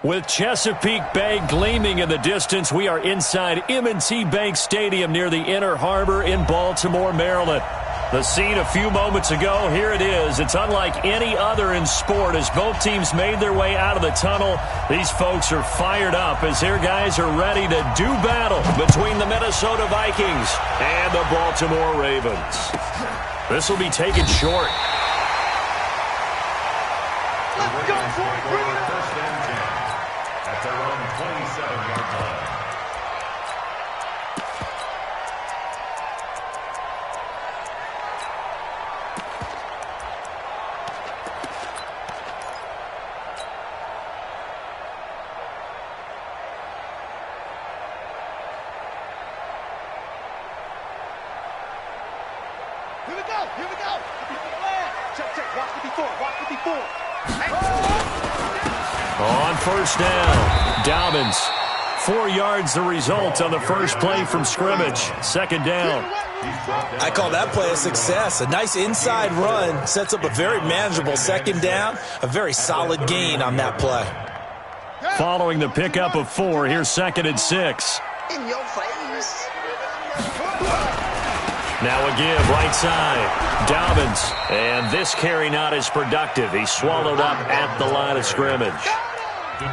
With Chesapeake Bay gleaming in the distance, we are inside M&T Bank Stadium near the Inner Harbor in Baltimore, Maryland. The scene a few moments ago, here it is. It's unlike any other in sport as both teams made their way out of the tunnel. These folks are fired up as their guys are ready to do battle between the Minnesota Vikings and the Baltimore Ravens. This will be taken short. Let's go for it. Bring it up. At their own 27-yard line. Here we go. Here we go. Check, check. Watch it before. Watch it before. On first down, Dobbins. 4 yards the result on the first play from scrimmage. Second down. I call that play a success. A nice inside run sets up a very manageable second down. A very solid gain on that play. Following the pickup of 4, here's 2nd and 6. In your face. Now a give, right side. Dobbins. And this carry not as productive. He's swallowed up at the line of scrimmage.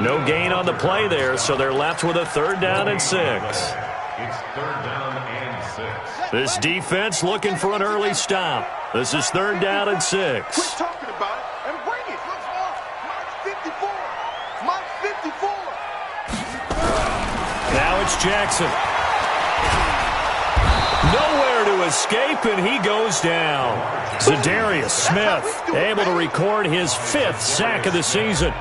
No gain on the play there, so they're left with a 3rd down and 6. It's 3rd down and 6. This defense looking for an early stop. This is 3rd down and 6. Quit talking about it and bring it. Mark 54. Mark 54. Now it's Jackson. Nowhere to escape, and he goes down. Zadarius Smith able to record his 5th sack of the season.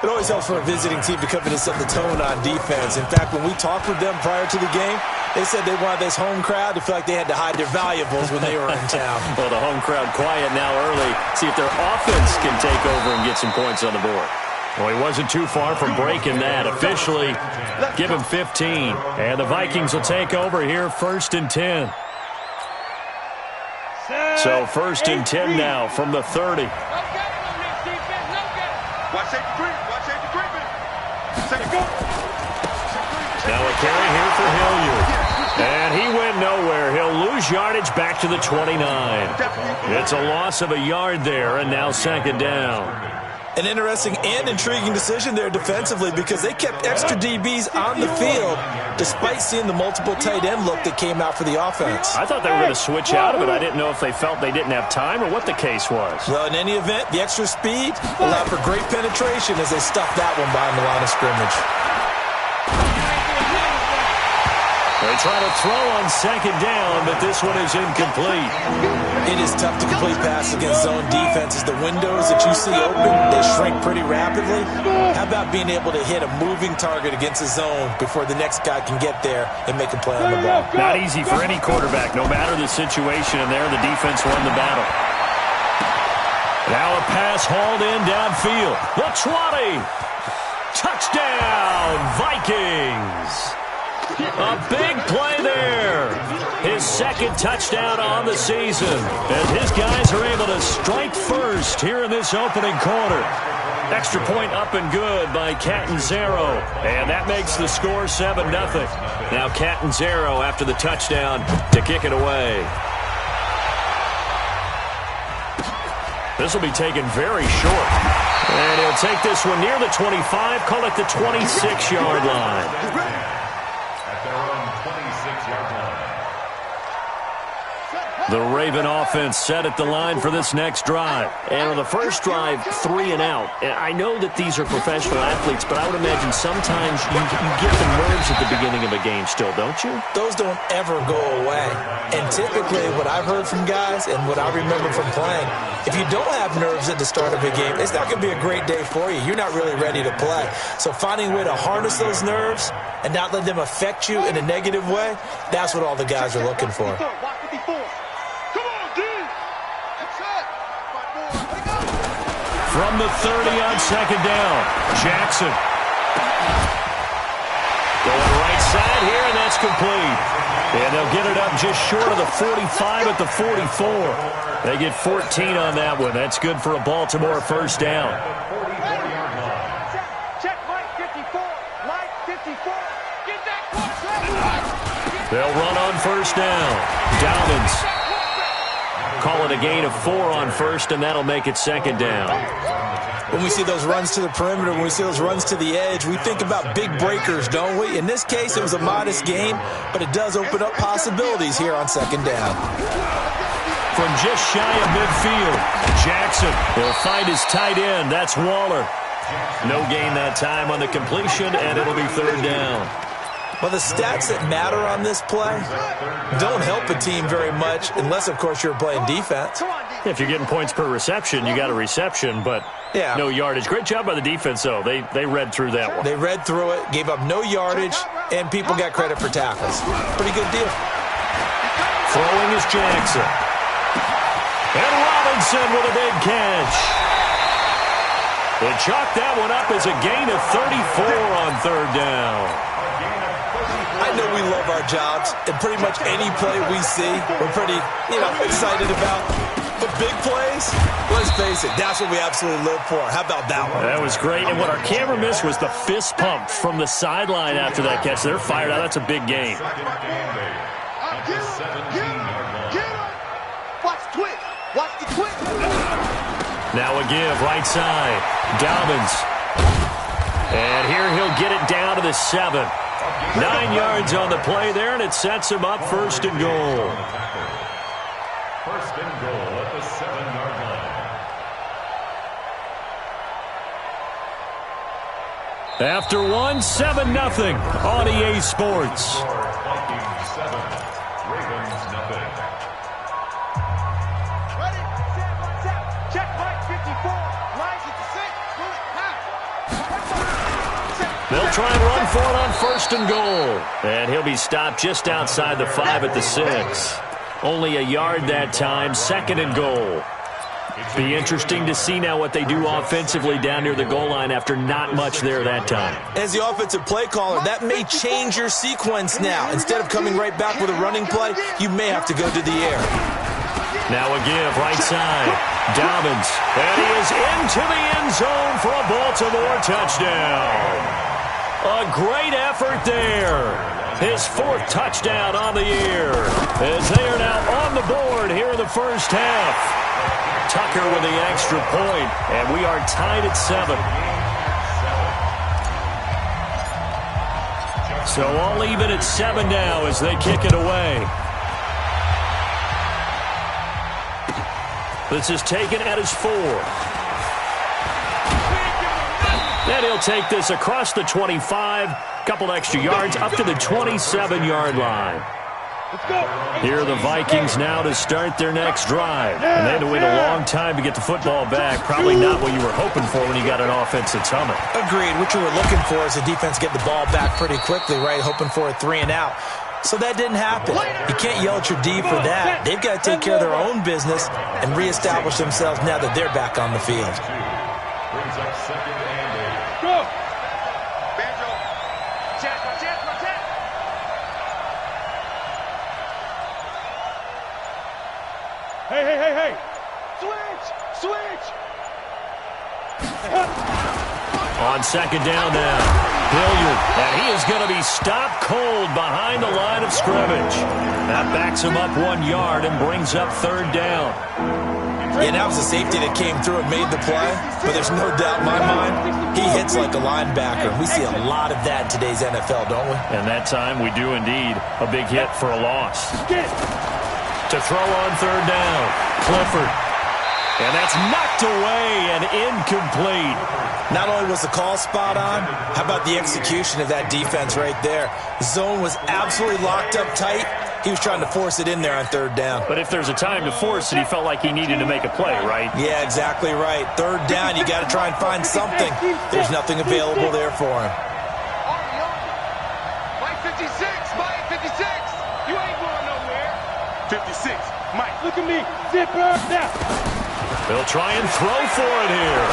It always helps for a visiting team to come in and set the tone on defense. In fact, when we talked with them prior to the game, they said they wanted this home crowd to feel like they had to hide their valuables when they were in town. Well, the home crowd quiet now early. See if their offense can take over and get some points on the board. Well, he wasn't too far from breaking that. Officially, give him 15. And the Vikings will take over here 1st and 10. So 1st and 10 now from the 30. Watch safety creep. Watch safety creeping. Say go. Now a carry here for Hilliard. And he went nowhere. He'll lose yardage back to the 29. It's a loss of a yard there, and now 2nd down. An interesting and intriguing decision there defensively because they kept extra DBs on the field despite seeing the multiple tight end look that came out for the offense. I thought they were going to switch out of it. I didn't know if they felt they didn't have time or what the case was. Well, in any event, the extra speed allowed for great penetration as they stuffed that one behind the line of scrimmage. They try to throw on 2nd down, but this one is incomplete. It is tough to complete passes against zone defenses. The windows that you see open, they shrink pretty rapidly. How about being able to hit a moving target against a zone before the next guy can get there and make a play on the ball? Not easy for any quarterback, no matter the situation, and there the defense won the battle. Now a pass hauled in downfield. The 20. Touchdown, Vikings. A big play there. His 2nd touchdown on the season. And his guys are able to strike first here in this opening quarter. Extra point up and good by Catanzaro. And that makes the score 7-0. Now Catanzaro after the touchdown to kick it away. This will be taken very short. And he'll take this one near the 25, call it the 26-yard line. The Raven offense set at the line for this next drive. And on the first drive, 3 and out. And I know that these are professional athletes, but I would imagine sometimes you get the nerves at the beginning of a game still, don't you? Those don't ever go away. And typically what I've heard from guys and what I remember from playing, if you don't have nerves at the start of a game, it's not going to be a great day for you. You're not really ready to play. So finding a way to harness those nerves and not let them affect you in a negative way, that's what all the guys are looking for. From the 30 on 2nd down, Jackson. Going right side here, and that's complete. And they'll get it up just short of the 45 at the 44. They get 14 on that one. That's good for a Baltimore 1st down. Check, Mike. Get They'll run on first down. Dobbins. Call it a gain of 4 on first, and that'll make it second down. When we see those runs to the perimeter, when we see those runs to the edge, we think about big breakers, don't we? In this case, it was a modest gain, but it does open up possibilities here on second down. From just shy of midfield, Jackson will find his tight end. That's Waller. No gain that time on the completion, and it'll be third down. Well, the stats that matter on this play don't help a team very much unless, of course, you're playing defense. If you're getting points per reception, you got a reception, but no yardage. Great job by the defense, though. They read through that one. They read through it, gave up no yardage, and people got credit for tackles. Pretty good deal. Throwing is Jackson. And Robinson with a big catch. They chalked that one up as a gain of 34 on third down. I know we love our jobs, and pretty much any play we see, we're pretty, excited about. But big plays, let's face it, that's what we absolutely live for. How about that one? That was great, and what our camera missed was the fist pump from the sideline after that catch. They're fired out. That's a big game. Watch the twitch. Watch the twitch. Now a give, right side. Dobbins. And here he'll get it down to the 7. 9 yards on the play there, and it sets him up first and goal. First and goal at the 7-yard line. After one, 7-0 on EA Sports. Vikings 7, Ravens 0. Ready, set, watch out. Check Mike 54. Lines at the 6. Move it, pass. They'll try and run for it on first and goal. And he'll be stopped just outside the 5 at the 6. Only a yard that time, second and goal. Be interesting to see now what they do offensively down near the goal line after not much there that time. As the offensive play caller, that may change your sequence now. Instead of coming right back with a running play, you may have to go to the air. Now a give, right side. Dobbins. And he is into the end zone for a Baltimore touchdown. A great effort there. His 4th touchdown on the year. As they are now on the board here in the first half. Tucker with the extra point, and we are tied at 7. So all even at 7 now as they kick it away. This is taken at his 4. And he'll take this across the 25, couple extra yards, up to the 27-yard line. Here are the Vikings now to start their next drive. And they had to wait a long time to get the football back. Probably not what you were hoping for when you got an offense that's humming. Agreed. What you were looking for is the defense get the ball back pretty quickly, right? Hoping for a 3 and out. So that didn't happen. You can't yell at your D for that. They've got to take care of their own business and reestablish themselves now that they're back on the field. Brings up second and 8. Go. Banjo. Chance, my chance, my chance. Hey. Switch. On second down now, Hilliard, and he is going to be stopped cold behind the line of scrimmage. That backs him up 1 yard and brings up third down. Yeah, that was a safety that came through and made the play, but there's no doubt in my mind, he hits like a linebacker. We see a lot of that in today's NFL, don't we? And that time we do indeed. A big hit for a loss. To throw on third down, Clifford. And that's knocked away and incomplete. Not only was the call spot on, how about the execution of that defense right there? The zone was absolutely locked up tight. He was trying to force it in there on third down. But if there's a time to force it, he felt like he needed to make a play, right? Yeah, exactly right. Third down, you got to try and find something. There's nothing available there for him. Mike 56. You ain't going nowhere. 56. Mike, look at me. Zipper now. They'll try and throw for it here.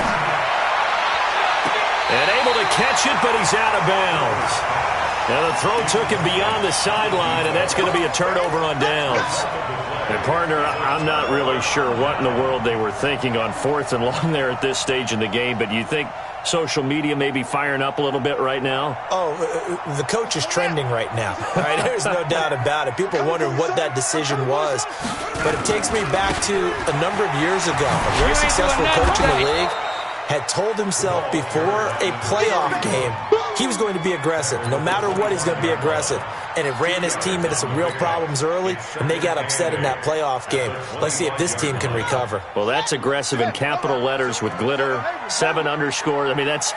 And able to catch it, but he's out of bounds. Now the throw took him beyond the sideline, and that's going to be a turnover on downs. And partner, I'm not really sure what in the world they were thinking on 4th and long there at this stage in the game, but you think social media may be firing up a little bit right now? Oh, the coach is trending right now, right? There's no doubt about it. People wondering what that decision was. But it takes me back to a number of years ago. A very successful coach in the league had told himself before a playoff game he was going to be aggressive. No matter what, he's going to be aggressive. And it ran his team into some real problems early, and they got upset in that playoff game. Let's see if this team can recover. Well, that's aggressive in capital letters with glitter, 7 underscores. I mean, that's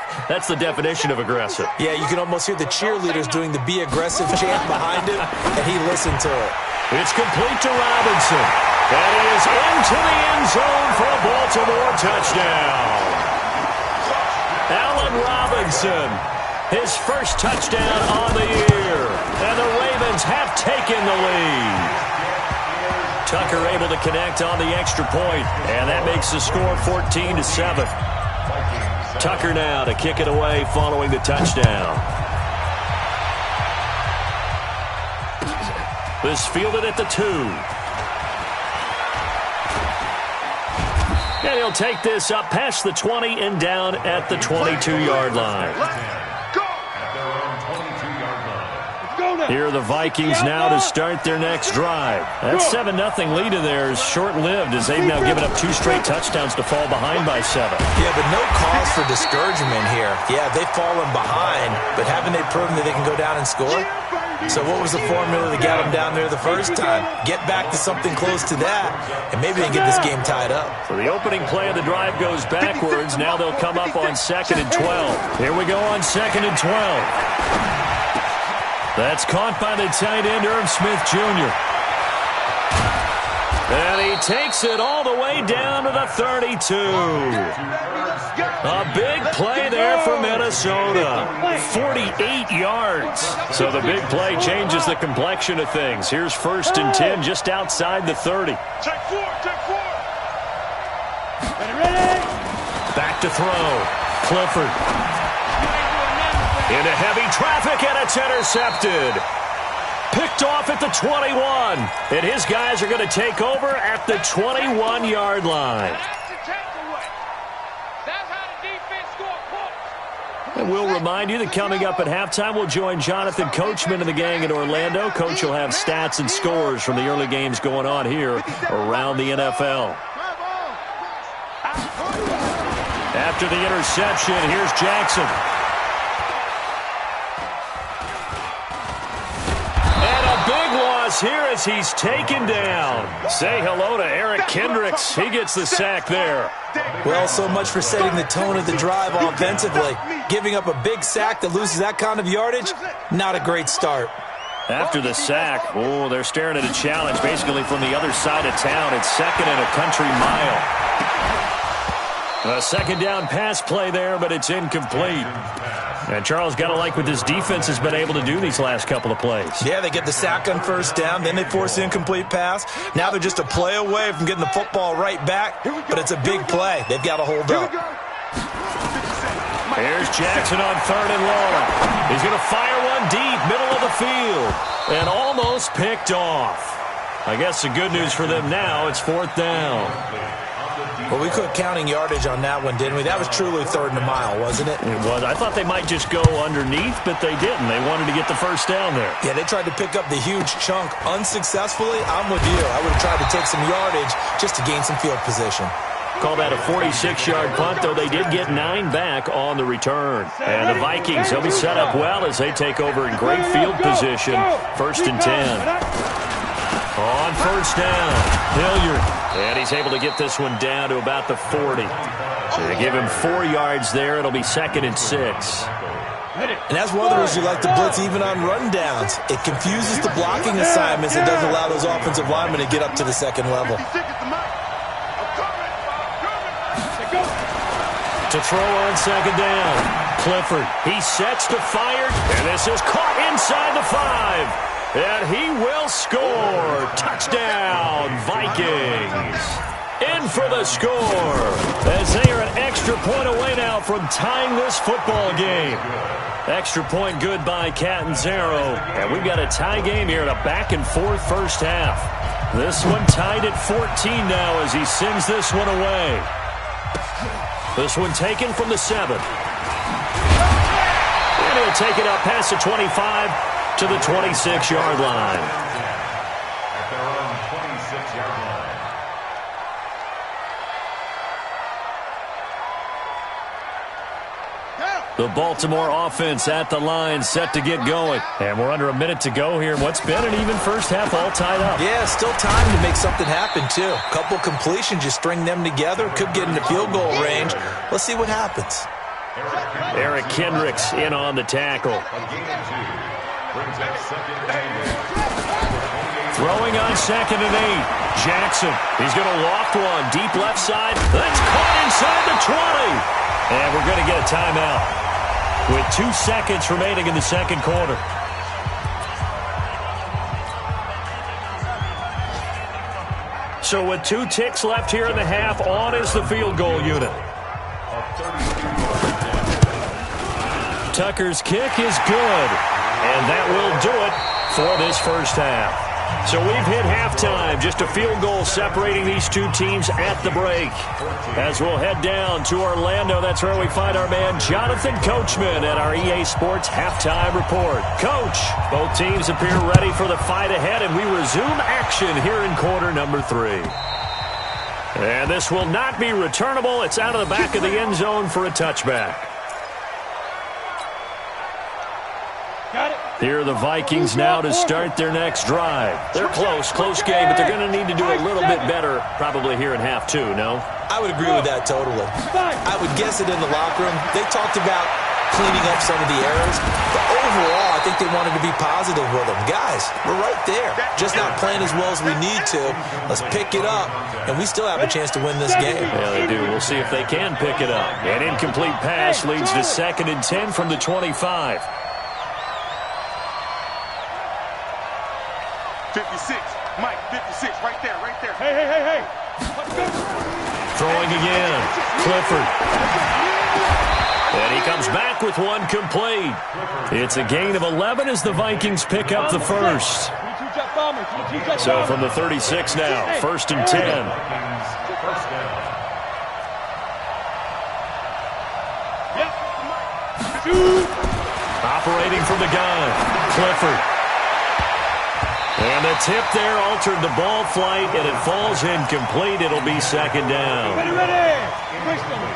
the definition of aggressive. Yeah, you can almost hear the cheerleaders doing the be aggressive chant behind him, and he listened to it. It's complete to Robinson. And he is into the end zone for a Baltimore touchdown. Allen Robinson, his first touchdown on the year. And the Ravens have taken the lead. Tucker able to connect on the extra point, and that makes the score 14-7. Tucker now to kick it away following the touchdown. This fielded at the 2. And he'll take this up past the 20 and down at the 22-yard line. Here are the Vikings now to start their next drive. That 7-0 lead of theirs short-lived as they've now given up 2 straight touchdowns to fall behind by 7. Yeah, but no cause for discouragement here. Yeah, they've fallen behind, but haven't they proven that they can go down and score? So what was the formula to get them down there the first time? Get back to something close to that, and maybe they can get this game tied up. So the opening play of the drive goes backwards. Now they'll come up on 2nd and 12. Here we go on 2nd and 12. That's caught by the tight end, Irv Smith Jr. And he takes it all the way down to the 32. A big play there for Minnesota. 48 yards. So the big play changes the complexion of things. Here's 1st and 10 just outside the 30. Check 4. Back to throw. Clifford. Into heavy traffic, and it's intercepted. Picked off at the 21. And his guys are going to take over at the 21-yard line. And we'll remind you that coming up at halftime, we'll join Jonathan Coachman and the gang in Orlando. Coach will have stats and scores from the early games going on here around the NFL. After the interception, here's Jackson. Here as he's taken down. Say hello to Eric Kendricks. He gets the sack there. Well, so much for setting the tone of the drive offensively. Giving up a big sack that loses that kind of yardage, not a great start. After the sack, they're staring at a challenge basically from the other side of town. It's 2nd and a country mile. A 2nd down pass play there, but it's incomplete. And Charles, got to like what this defense has been able to do these last couple of plays. Yeah, they get the sack on 1st down, then they force the incomplete pass. Now they're just a play away from getting the football right back, but it's a big play. They've got to hold up. Here's Jackson on 3rd and long. He's going to fire one deep, middle of the field, and almost picked off. I guess the good news for them now, it's 4th down. Well, we quit counting yardage on that one, didn't we? That was truly 3rd and a mile, wasn't it? It was. I thought they might just go underneath, but they didn't. They wanted to get the 1st down there. Yeah, they tried to pick up the huge chunk unsuccessfully. I'm with you. I would have tried to take some yardage just to gain some field position. Call that a 46-yard punt, though they did get 9 back on the return. And the Vikings, they'll be set up well as they take over in great field position. 1st and 10. On 1st down, Hilliard. And he's able to get this one down to about the 40. So they give him 4 yards there. It'll be 2nd and 6. And that's one of the reasons you like to blitz even on rundowns. It confuses the blocking assignments. It doesn't allow those offensive linemen to get up to the 2nd level. To throw on 2nd down. Clifford, he sets to fire. And this is caught inside the 5. And he will score. Touchdown, Vikings. In for the score. As they are an extra point away now from tying this football game. Extra point good by Catanzaro. And we've got a tie game here in a back-and-forth 1st half. This one tied at 14 now as he sends this one away. This one taken from the 7. And he'll take it up past the 25 to the 26-yard line. At their own 26-yard line. The Baltimore offense at the line, set to get going. And we're under a minute to go here. What's been an even first half, all tied up. Yeah, still time to make something happen, too. Couple completions, you string them together. Could get into field goal range. Let's see what happens. Eric Kendricks in on the tackle. Throwing on 2nd and 8. Jackson, he's going to loft one. Deep left side. That's caught inside the 20. And we're going to get a timeout with 2 seconds remaining in the second quarter. So with 2 ticks left here in the half, on is the field goal unit. Tucker's kick is good, and that will do it for this first half. So we've hit halftime, just a field goal separating these two teams at the break. As we'll head down to Orlando, that's where we find our man Jonathan Coachman at our EA Sports Halftime Report. Coach, both teams appear ready for the fight ahead, and we resume action here in quarter number 3. And this will not be returnable. It's out of the back of the end zone for a touchback. Here are the Vikings now to start their next drive. They're close game, but they're going to need to do a little bit better probably here in half 2, no? I would agree with that totally. I would guess it in the locker room. They talked about cleaning up some of the errors, but overall, I think they wanted to be positive with them. Guys, we're right there. Just not playing as well as we need to. Let's pick it up, and we still have a chance to win this game. Yeah, they do. We'll see if they can pick it up. An incomplete pass leads to 2nd and 10 from the 25. 56. Mike, 56. Right there. Hey. Throwing again. Clifford. And he comes back with one complete. It's a gain of 11 as the Vikings pick up the first. So from the 36 now, 1st and 10. Operating from the gun, Clifford. And the tip there altered the ball flight, and it falls incomplete. It'll be 2nd down.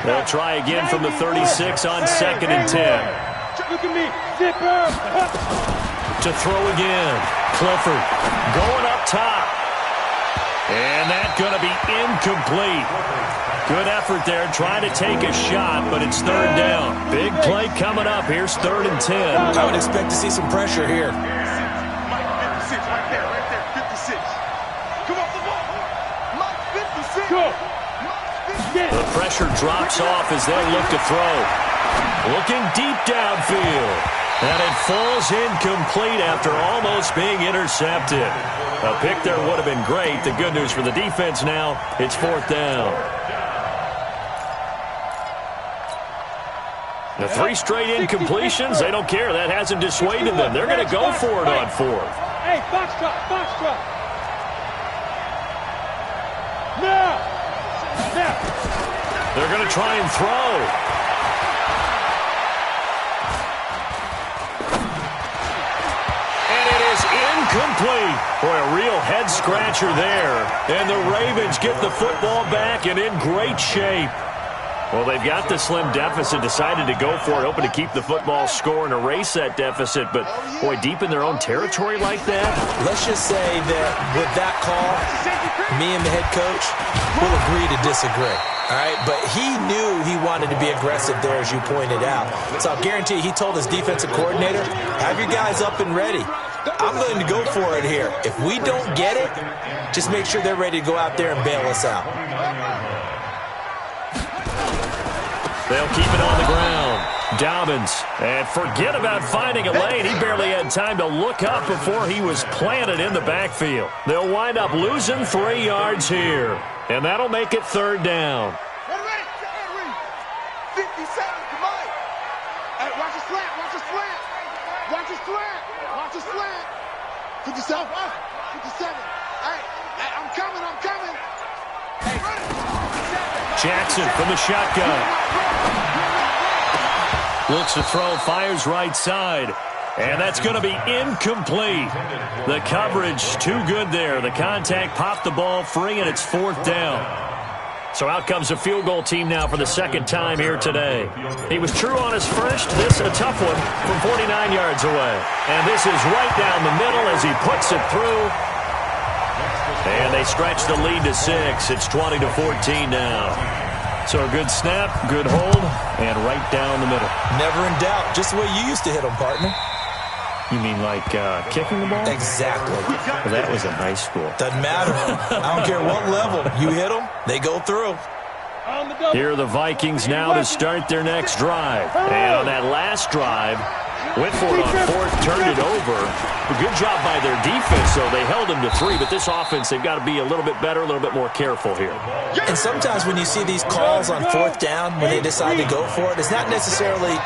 They'll try again from the 36 on 2nd and 10. To throw again. Clifford going up top. And that's going to be incomplete. Good effort there, trying to take a shot, but it's 3rd down. Big play coming up. Here's 3rd and 10. I would expect to see some pressure here. The pressure drops off as they look to throw. Looking deep downfield. And it falls incomplete after almost being intercepted. A pick there would have been great. The good news for the defense now, it's 4th down. The 3 straight incompletions, they don't care. That hasn't dissuaded them. They're going to go for it on 4th. Hey, box truck. Now. They're going to try and throw. And it is incomplete. Boy, a real head-scratcher there. And the Ravens get the football back and in great shape. Well, they've got the slim deficit, decided to go for it, hoping to keep the football score and erase that deficit. But, boy, deep in their own territory like that. Let's just say that with that call, me and the head coach will agree to disagree. All right, but he knew he wanted to be aggressive there, as you pointed out. So I'll guarantee he told his defensive coordinator, have your guys up and ready. I'm going to go for it here. If we don't get it, just make sure they're ready to go out there and bail us out. They'll keep it on the ground. Dobbins. And forget about finding a lane. He barely had time to look up before he was planted in the backfield. They'll wind up losing 3 yards here. And that'll make it 3rd down. 57, come on. Hey, watch the slant. 57. I'm coming. Jackson from the shotgun. Looks to throw, fires right side. And that's going to be incomplete. The coverage too good there. The contact popped the ball free, and it's 4th down. So out comes a field goal team now for the second time here today. He was true on his first. This a tough one from 49 yards away. And this is right down the middle as he puts it through. And they stretch the lead to 6. It's 20-14 now. So a good snap, good hold, and right down the middle. Never in doubt. Just the way you used to hit them, partner. You mean like kicking the ball? Exactly. Well, that was in high school. Doesn't matter. I don't care what level. You hit them, they go through. Here are the Vikings now to start their next drive. And on that last drive, went for it on 4th, turned it over. A good job by their defense, though. They held them to 3, but this offense, they've got to be a little bit better, a little bit more careful here. And sometimes when you see these calls on 4th down, when they decide to go for it, it's not necessarily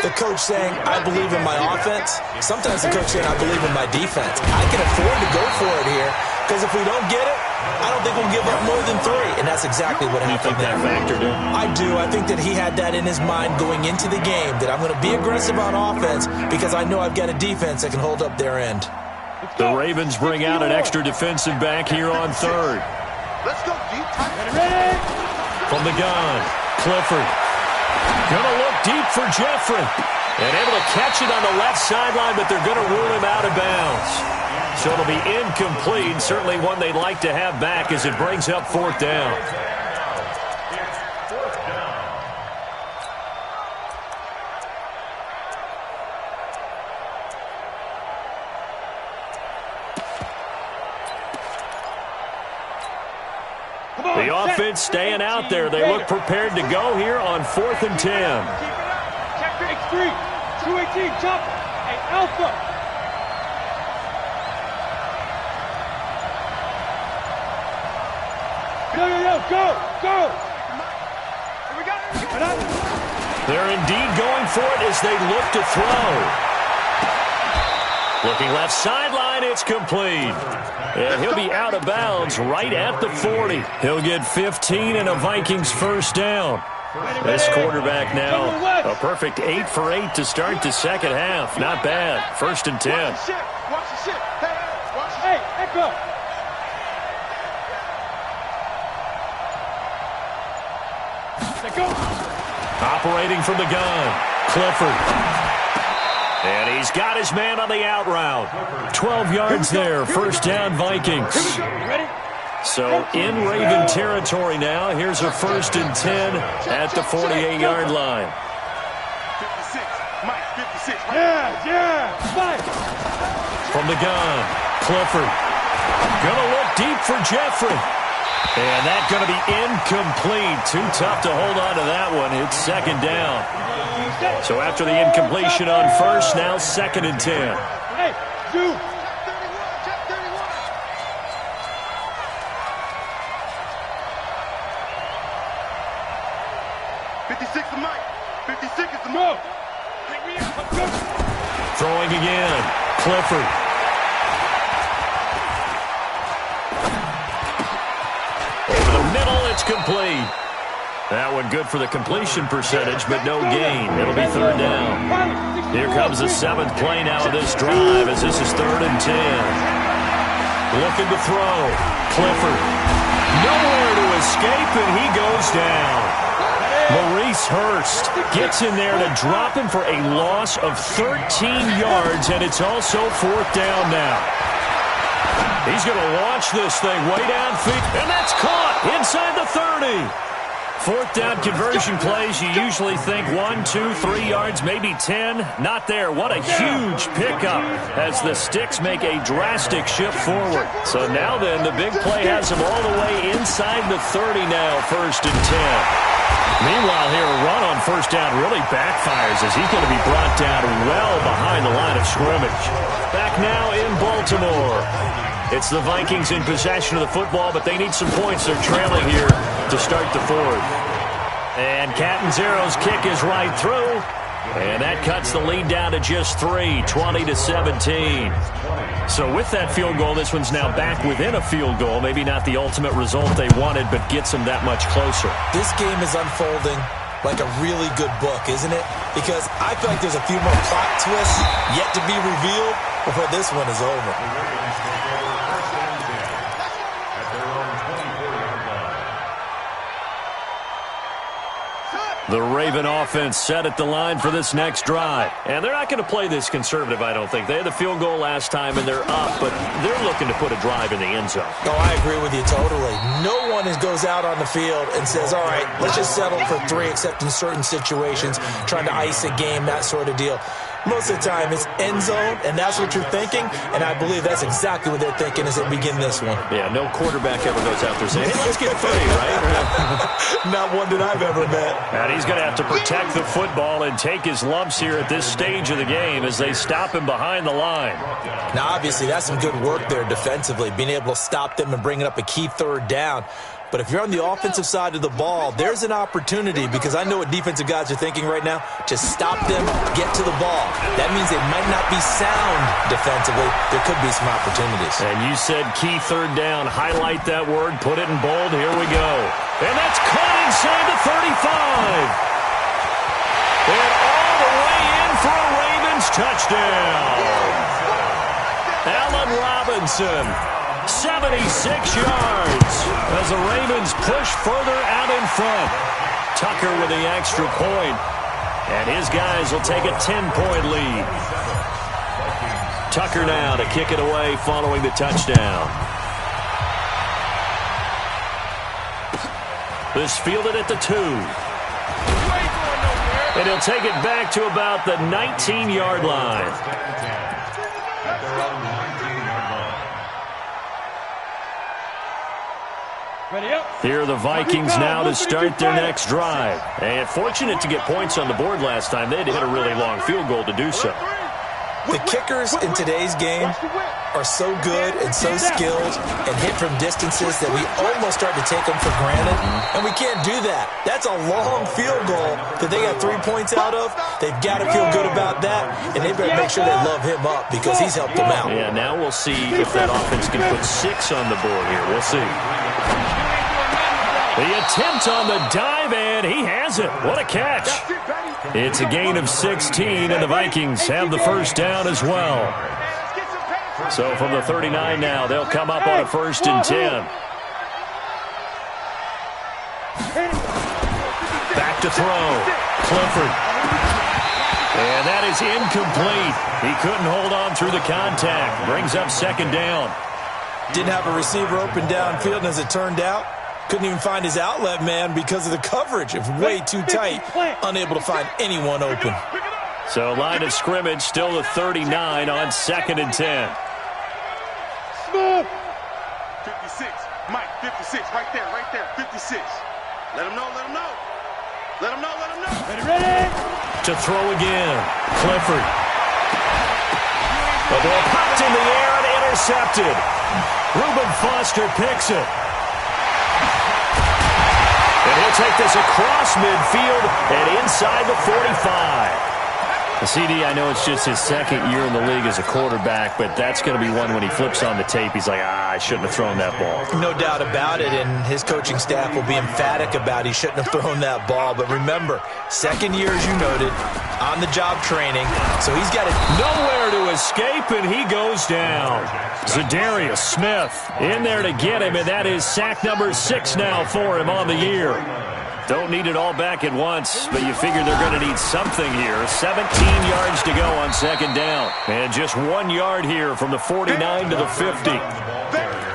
the coach saying, I believe in my offense. Sometimes the coach saying, I believe in my defense. I can afford to go for it here, because if we don't get it, I don't think we'll give up more than 3. And that's exactly what happened there. You think that factored in? I do. I think that he had that in his mind going into the game, that I'm going to be aggressive on offense because I know I've got a defense that can hold up their end. The Ravens bring out an extra defensive back here on 3rd. Let's go deep. From the gun, Clifford. Gonna look deep for Jeffrey. And able to catch it on the left sideline, but they're going to rule him out of bounds. So it'll be incomplete. Certainly one they'd like to have back as it brings up 4th down. The offense staying out there. They look prepared to go here on 4th and 10. Check 3, 218, jump, hey, Alpha. Go. They're indeed going for it as they look to throw. Looking left sideline, it's complete. And he'll be out of bounds right at the 40. He'll get 15 and a Vikings first down. This quarterback now, a perfect 8 for 8 to start the second half. Not bad. 1st and 10. Watch the shit. Hey, Echo. Operating from the gun, Clifford. And he's got his man on the out route. 12 yards there, 1st down Vikings. So in Raven territory now. Here's a 1st and 10 at the 48-yard line. 56, Mike, 56. Yeah, Mike. From the gun, Clifford. Gonna look deep for Jeffrey. And that's going to be incomplete. Too tough to hold on to that one. It's 2nd down. So after the incompletion on 1st, now 2nd and 10. Hey, dude. Check 31. 56 to Mike. 56 is the move. Throwing again, Clifford. Over the middle, it's complete. That one good for the completion percentage, but no gain. It'll be 3rd down. Here comes the 7th play now of this drive as this is 3rd and 10. Looking to throw. Clifford. Nowhere to escape, and he goes down. Maurice Hurst gets in there to drop him for a loss of 13 yards, and it's also 4th down now. He's going to launch this thing way downfield, and that's caught inside the 30. 4th down conversion plays, you usually think 1, 2, 3 yards, maybe 10. Not there. What a huge pickup as the Sticks make a drastic shift forward. So now then, the big play has him all the way inside the 30 now, 1st and 10. Meanwhile here, a run on 1st down really backfires as he's going to be brought down well behind the line of scrimmage. Back now in Baltimore. It's the Vikings in possession of the football, but they need some points. They're trailing here to start the 4th. And Catanzaro's kick is right through. And that cuts the lead down to just 3, 20-17. So with that field goal, this one's now back within a field goal. Maybe not the ultimate result they wanted, but gets them that much closer. This game is unfolding like a really good book, isn't it? Because I feel like there's a few more plot twists yet to be revealed before this one is over. The Raven offense set at the line for this next drive. And they're not going to play this conservative, I don't think. They had the field goal last time, and they're up, but they're looking to put a drive in the end zone. Oh, I agree with you totally. No one goes out on the field and says, all right, let's just settle for 3, except in certain situations, trying to ice a game, that sort of deal. Most of the time, it's end zone, and that's what you're thinking, and I believe that's exactly what they're thinking as they begin this one. Yeah, no quarterback ever goes out there saying, hey, let's get 3, right? Not one that I've ever met. And he's going to have to protect the football and take his lumps here at this stage of the game as they stop him behind the line. Now, obviously, that's some good work there defensively, being able to stop them and bringing up a key third down. But if you're on the offensive side of the ball, there's an opportunity, because I know what defensive guys are thinking right now. Just stop them, get to the ball. That means they might not be sound defensively. There could be some opportunities. And you said key third down. Highlight that word. Put it in bold. Here we go. And that's caught inside the 35. And all the way in for a Ravens touchdown. Allen Robinson, 76 yards as the Ravens push further out in front. Tucker with the extra point, and his guys will take a 10-point lead. Tucker now to kick it away following the touchdown. This fielded at the 2. And he'll take it back to about the 19-yard line. Here are the Vikings now to start their next drive. And fortunate to get points on the board last time. They had to hit a really long field goal to do so. The kickers in today's game are so good and so skilled and hit from distances that we almost start to take them for granted. And we can't do that. That's a long field goal that they got 3 points out of. They've got to feel good about that, and they better make sure they love him up because he's helped them out. Yeah, now we'll see if that offense can put 6 on the board here. We'll see. The attempt on the dive, and he has it. What a catch. It's a gain of 16, and the Vikings have the first down as well. So from the 39 now, they'll come up on a 1st and 10. Back to throw. Clifford. And that is incomplete. He couldn't hold on through the contact. Brings up 2nd down. Didn't have a receiver open downfield, and as it turned out, couldn't even find his outlet man because of the coverage. It's way too tight. Unable to find anyone open. So line of scrimmage still the 39 on 2nd and 10. 56. Mike, 56. Right there. 56. Let him know. Let him know. Ready? To throw again. Clifford. The ball popped in the air and intercepted. Reuben Foster picks it. And he'll take this across midfield and inside the 45. The CD, I know it's just his 2nd year in the league as a quarterback, but that's going to be one when he flips on the tape. He's like, I shouldn't have thrown that ball. No doubt about it, and his coaching staff will be emphatic about he shouldn't have thrown that ball. But remember, 2nd year, as you noted, on-the-job training, so he's got it. Nowhere to escape, and he goes down. Zadarius Smith in there to get him, and that is sack number 6 now for him on the year. Don't need it all back at once, but you figure they're going to need something here. 17 yards to go on 2nd down. And just 1 yard here from the 49 to the 50.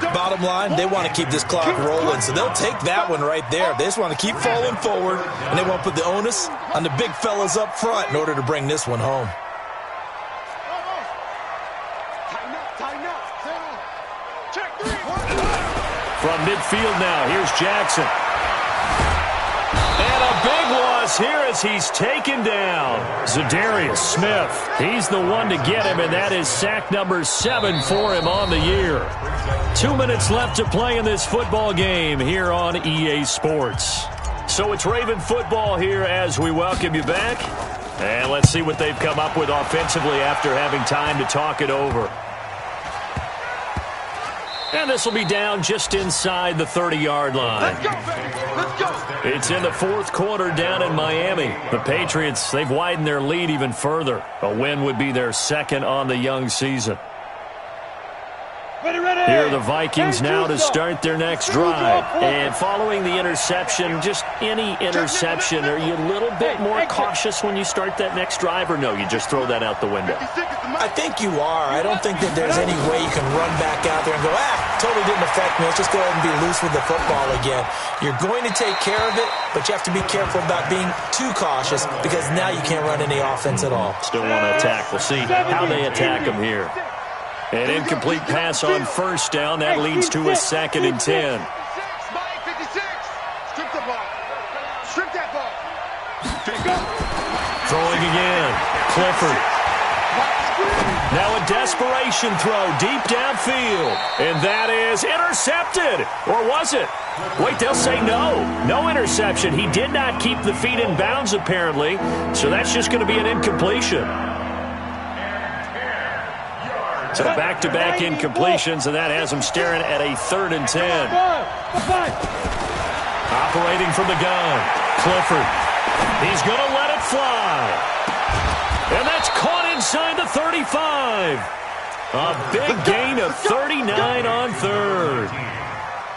Bottom line, they want to keep this clock rolling, so they'll take that one right there. They just want to keep falling forward, and they want to put the onus on the big fellas up front in order to bring this one home. From midfield now, here's Jackson. And a big loss here as he's taken down. Zadarius Smith. He's the one to get him, and that is sack number 7 for him on the year. 2 minutes left to play in this football game here on EA Sports. So it's Raven football here as we welcome you back. And let's see what they've come up with offensively after having time to talk it over. And this will be down just inside the 30-yard line. Let's go, baby. Let's go. It's in the fourth quarter down in Miami. The Patriots, they've widened their lead even further. A win would be their second on the young season. Ready, ready. Here are the Vikings now to start their next drive. And following the interception, just any interception, are you a little bit more cautious when you start that next drive, or no, you just throw that out the window? I think you are. I don't think that there's any way you can run back out there and go, totally didn't affect me. Let's just go ahead and be loose with the football again. You're going to take care of it, but you have to be careful about being too cautious because now you can't run any offense at all. Still want to attack. We'll see how they attack them here. An incomplete pass on first down. That leads to a 2nd and 10. Mike, 56. Strip the ball. Strip that ball. Throwing again. Clifford. Now a desperation throw deep downfield. And that is intercepted. Or was it? Wait, they'll say no. No interception. He did not keep the feet in bounds, apparently. So that's just going to be an incompletion. So back-to-back incompletions, and that has him staring at a 3rd and 10. Operating from the gun. Clifford. He's going to let it fly. And that's caught inside the 35. A big gain of 39 on 3rd.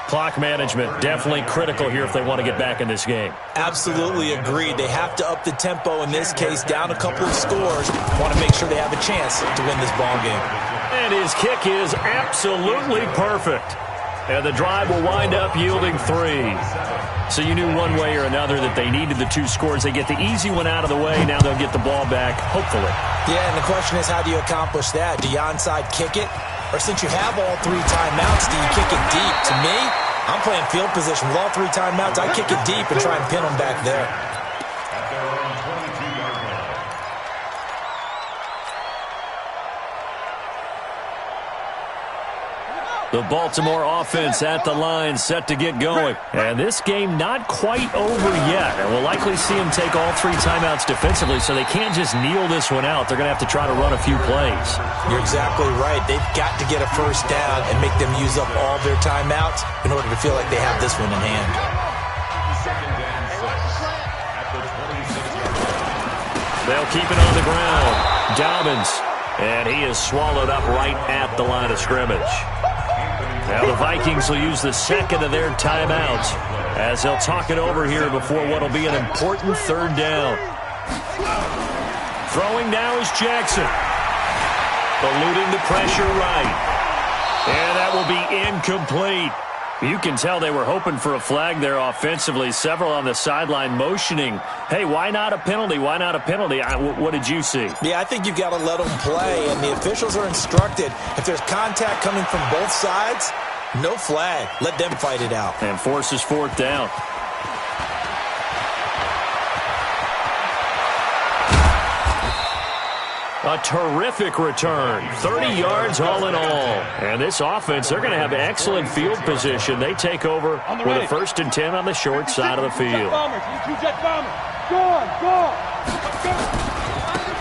Clock management definitely critical here if they want to get back in this game. Absolutely agreed. They have to up the tempo in this case, down a couple of scores. Want to make sure they have a chance to win this ball game. And his kick is absolutely perfect. And the drive will wind up yielding 3. So you knew one way or another that they needed the 2 scores. They get the easy one out of the way. Now they'll get the ball back, hopefully. Yeah, and the question is, how do you accomplish that? Do you onside kick it? Or since you have all 3 timeouts, do you kick it deep? To me, I'm playing field position. With all 3 timeouts, I kick it deep and try and pin them back there. At their own 22-yard line. The Baltimore offense at the line, set to get going. And this game not quite over yet. And we'll likely see them take all 3 timeouts defensively, so they can't just kneel this one out. They're going to have to try to run a few plays. You're exactly right. They've got to get a first down and make them use up all their timeouts in order to feel like they have this one in hand. 2nd and 6 at the 26-yard line. They'll keep it on the ground. Dobbins. And he is swallowed up right at the line of scrimmage. Now the Vikings will use the 2nd of their timeouts as they'll talk it over here before what will be an important 3rd down. Throwing now is Jackson. Eluding the pressure right. And that will be incomplete. You can tell they were hoping for a flag there offensively. Several on the sideline motioning, hey, why not a penalty? Why not a penalty? What did you see? Yeah, I think you've got to let them play, and the officials are instructed. If there's contact coming from both sides, no flag. Let them fight it out. And forces 4th down. A terrific return. 30 yards all in all. And this offense, they're going to have excellent field position. They take over with a 1st and 10 on the short side of the field.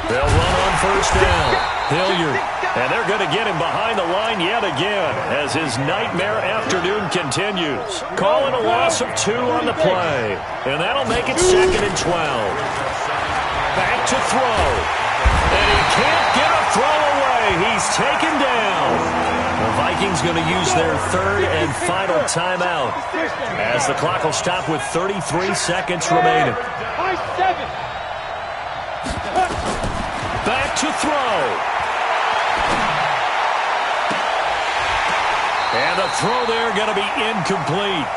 They'll run on 1st down. Hilliard. And they're going to get him behind the line yet again as his nightmare afternoon continues. Calling a loss of 2 on the play. And that'll make it 2nd and 12. Back to throw. And he can't get a throw away. He's taken down. The Vikings going to use their 3rd and final timeout as the clock will stop with 33 seconds remaining. Back to throw. And the throw there going to be incomplete.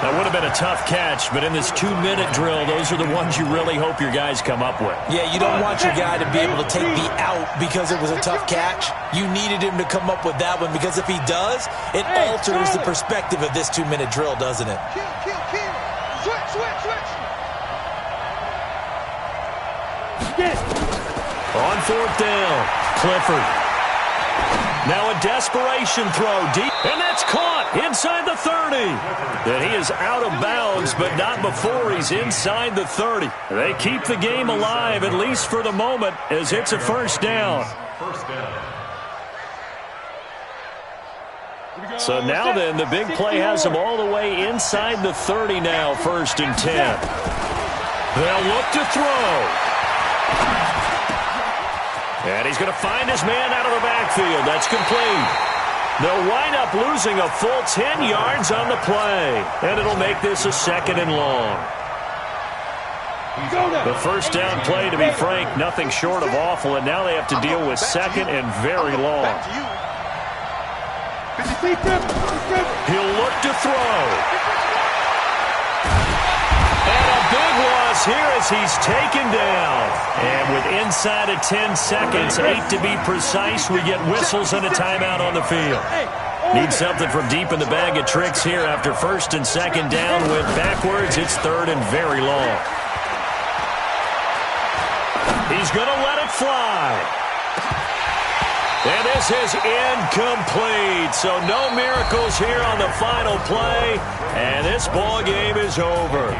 That would have been a tough catch, but in this 2-minute drill, those are the ones you really hope your guys come up with. Yeah, you don't want your guy to be able to take the out because it was a tough catch. You needed him to come up with that one because if he does, it alters the perspective of this 2-minute drill, doesn't it? Kill. Switch. On 4th down, Clifford. Now a desperation throw deep, and that's caught inside the 30. And he is out of bounds, but not before he's inside the 30. They keep the game alive, at least for the moment, as it's a first down. So now then, the big play has them all the way inside the 30 now, 1st and 10. They'll look to throw. And he's going to find his man out of the backfield. That's complete. They'll wind up losing a full 10 yards on the play. And it'll make this a 2nd and long. The first down play, to be frank, nothing short of awful. And now they have to deal with 2nd and very long. He'll look to throw. And a big loss here as he's taken down. And with inside of 10 seconds, 8 to be precise, we get whistles and a timeout on the field. Need something from deep in the bag of tricks here after 1st and 2nd down. Went backwards. It's 3rd and very long. He's going to let it fly. And this is incomplete. So no miracles here on the final play. And this ball game is over.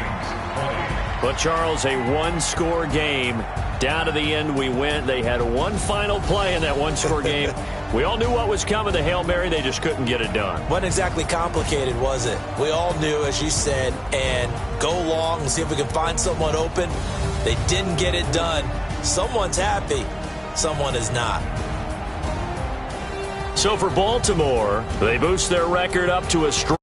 But, Charles, a one-score game. Down to the end we went. They had one final play in that one-score game. We all knew what was coming, the Hail Mary. They just couldn't get it done. Wasn't exactly complicated, was it? We all knew, as you said, and go long and see if we can find someone open. They didn't get it done. Someone's happy. Someone is not. So for Baltimore, they boost their record up to a strong